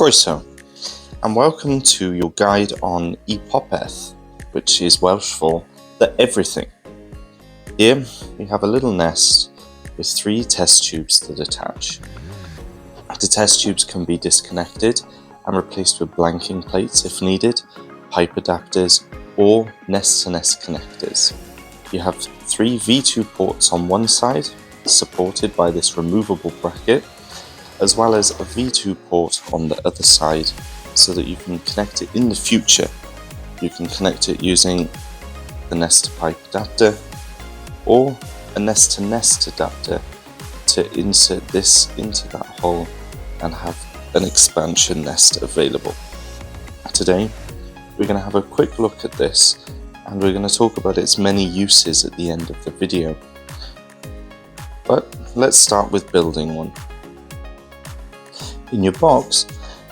Croeso, and welcome to your guide on Popeth, which is Welsh for the everything. Here we have a little nest with 3 test tubes that attach. The test tubes can be disconnected and replaced with blanking plates if needed, pipe adapters, or nest-to-nest connectors. You have 3 V2 ports on one side, supported by this removable bracket, as well as a V2 port on the other side, so that you can connect it in the future. You can connect it using the nest to pipe adapter or a nest to nest adapter to insert this into that hole and have an expansion nest available. Today we're going to have a quick look at this, and we're going to talk about its many uses at the end of the video. But let's start with building one. In your box,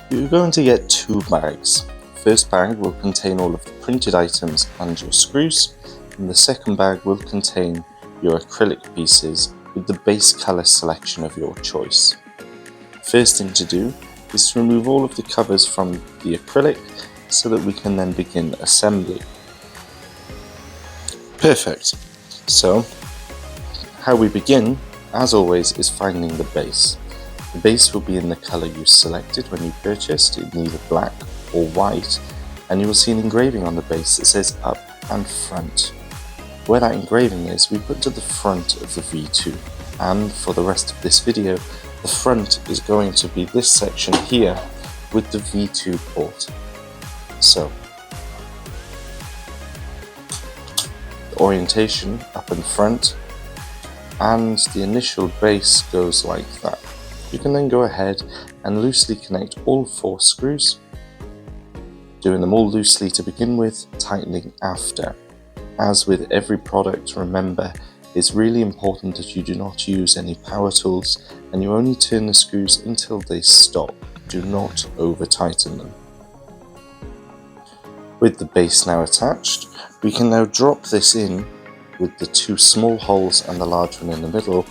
you're going to get 2 bags. The first bag will contain all of the printed items and your screws, and the second bag will contain your acrylic pieces with the base colour selection of your choice. First thing to do is to remove all of the covers from the acrylic so that we can then begin assembly. Perfect. So, how we begin, as always, is finding the base. The base will be in the colour you selected when you purchased, in either black or white, and you will see an engraving on the base that says up and front. Where that engraving is, we put to the front of the V2, and for the rest of this video, the front is going to be this section here with the V2 port. So, the orientation up and front, and the initial base goes like that. You can then go ahead and loosely connect all 4 screws, doing them all loosely to begin with, tightening after. As with every product, remember, it's really important that you do not use any power tools and you only turn the screws until they stop. Do not over tighten them. With the base now attached, we can now drop this in with the 2 small holes and the large one in the middle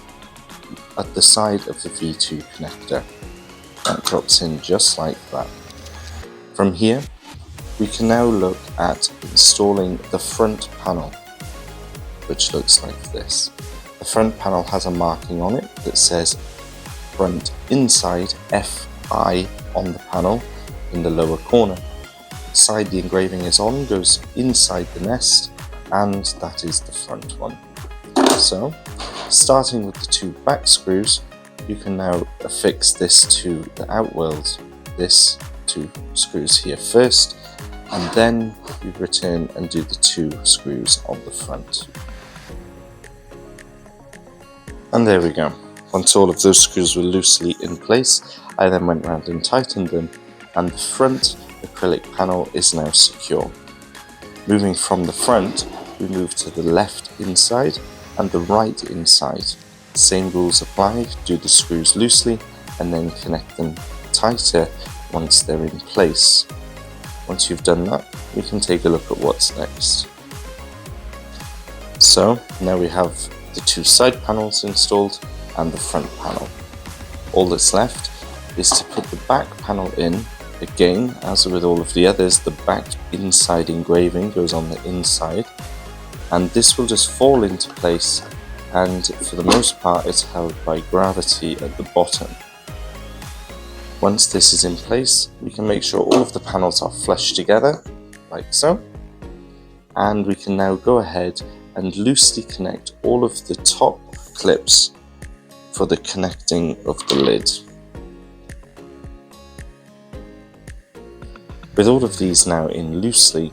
at the side of the V2 connector. That drops in just like that. From here, we can now look at installing the front panel, which looks like this. The front panel has a marking on it that says front inside FI on the panel in the lower corner. The side the engraving is on goes inside the nest, and that is the front one. So, starting with the 2 back screws, you can now affix this to the outworld, this 2 screws here first, and then you return and do the 2 screws on the front. And there we go. Once all of those screws were loosely in place, I then went round and tightened them, and the front acrylic panel is now secure. Moving from the front, we move to the left inside and the right inside. Same rules apply, do the screws loosely and then connect them tighter once they're in place. Once you've done that, we can take a look at what's next. So now we have the 2 side panels installed and the front panel. All that's left is to put the back panel in. Again, as with all of the others, the back inside engraving goes on the inside, and this will just fall into place, and for the most part it's held by gravity at the bottom. Once this is in place, we can make sure all of the panels are flush together, like so, and we can now go ahead and loosely connect all of the top clips for the connecting of the lid. With all of these now in loosely,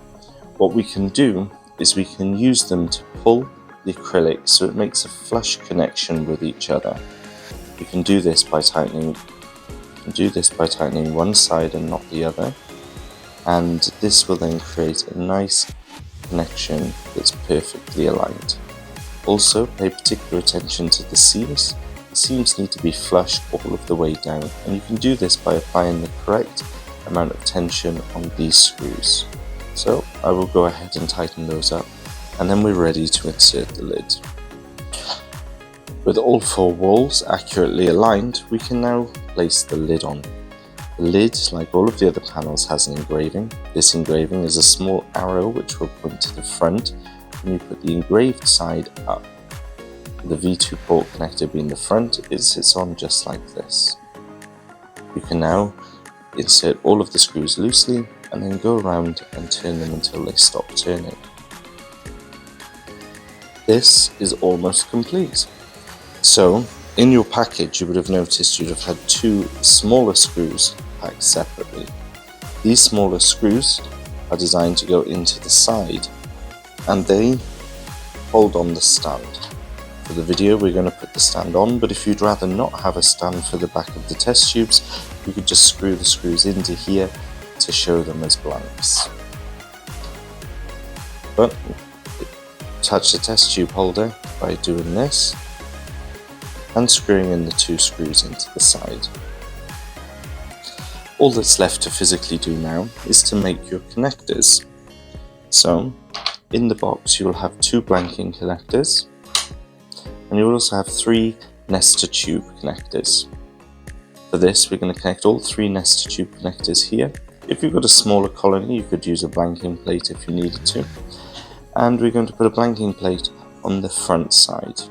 what we can do is we can use them to pull the acrylic so it makes a flush connection with each other. You can do this by tightening one side and not the other, and this will then create a nice connection that's perfectly aligned. Also, pay particular attention to the seams. The seams need to be flush all of the way down, and you can do this by applying the correct amount of tension on these screws. So I will go ahead and tighten those up, and then we're ready to insert the lid. With all 4 walls accurately aligned, we can now place the lid on. The lid, like all of the other panels, has an engraving. This engraving is a small arrow which will point to the front, and you put the engraved side up. The V2 port connector being the front, it sits on just like this. You can now insert all of the screws loosely and then go around and turn them until they stop turning. This is almost complete. So, in your package you would have noticed you'd have had two smaller screws packed separately. These smaller screws are designed to go into the side and they hold on the stand. For the video we're going to put the stand on, but if you'd rather not have a stand for the back of the test tubes, you could just screw the screws into here to show them as blanks. But attach the test tube holder by doing this and screwing in the two screws into the side. All that's left to physically do now is to make your connectors. So in the box you will have two blanking connectors, and you will also have three nested tube connectors. For this we're going to connect all three nested tube connectors here. If you've got a smaller colony you could use a blanking plate if you needed to. And we're going to put a blanking plate on the front side.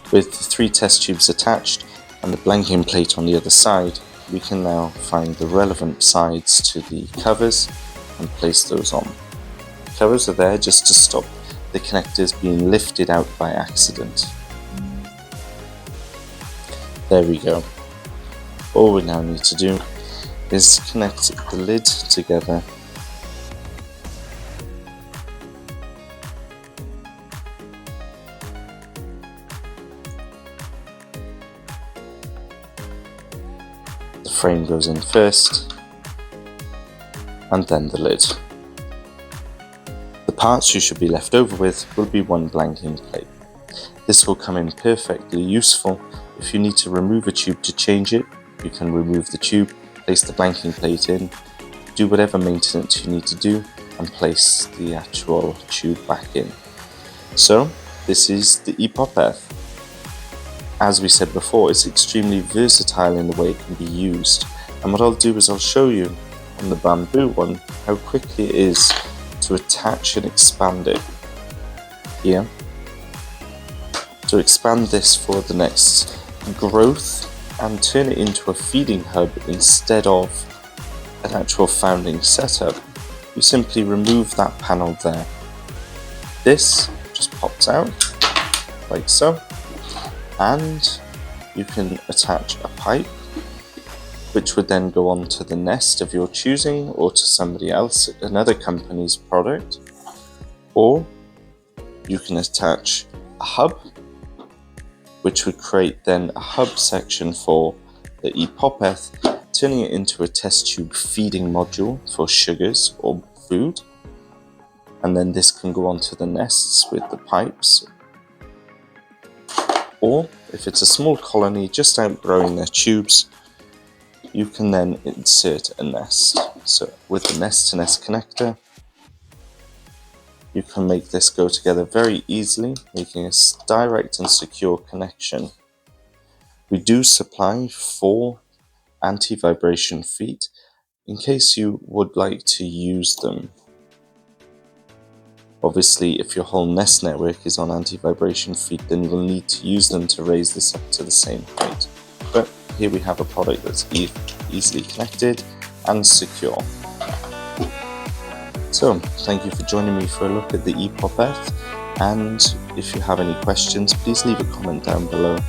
With the three test tubes attached and the blanking plate on the other side, we can now find the relevant sides to the covers and place those on. The covers are there just to stop the connectors being lifted out by accident. There we go. All we now need to do is connect the lid together . The frame goes in first, and then the lid. The parts you should be left over with will be one blanking plate. This will come in perfectly useful if you need to remove a tube to change it. You can remove the tube, place the blanking plate in, do whatever maintenance you need to do, and place the actual tube back in. So this is the Popeth. As we said before, it's extremely versatile in the way it can be used, and what I'll do is I'll show you on the bamboo one how quickly it is to attach and expand it here. To expand this for the next growth and turn it into a feeding hub instead of an actual founding setup, you simply remove that panel there. This just pops out like so, and you can attach a pipe which would then go on to the nest of your choosing or to somebody else, another company's product, or you can attach a hub which would create then a hub section for the Popeth, turning it into a test tube feeding module for sugars or food, and then this can go on to the nests with the pipes. Or if it's a small colony just outgrowing their tubes, you can then insert a nest. So with the nest to nest connector, you can make this go together very easily, making a direct and secure connection. We do supply 4 anti-vibration feet in case you would like to use them. Obviously, if your whole nest network is on anti-vibration feet, then you will need to use them to raise this up to the same height. But here we have a product that's easily connected and secure. So, thank you for joining me for a look at the Popeth, and if you have any questions, please leave a comment down below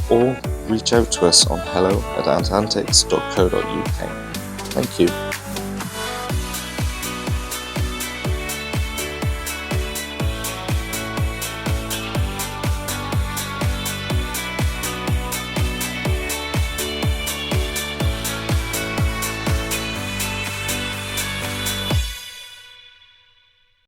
or reach out to us on hello@antics.co.uk. Thank you.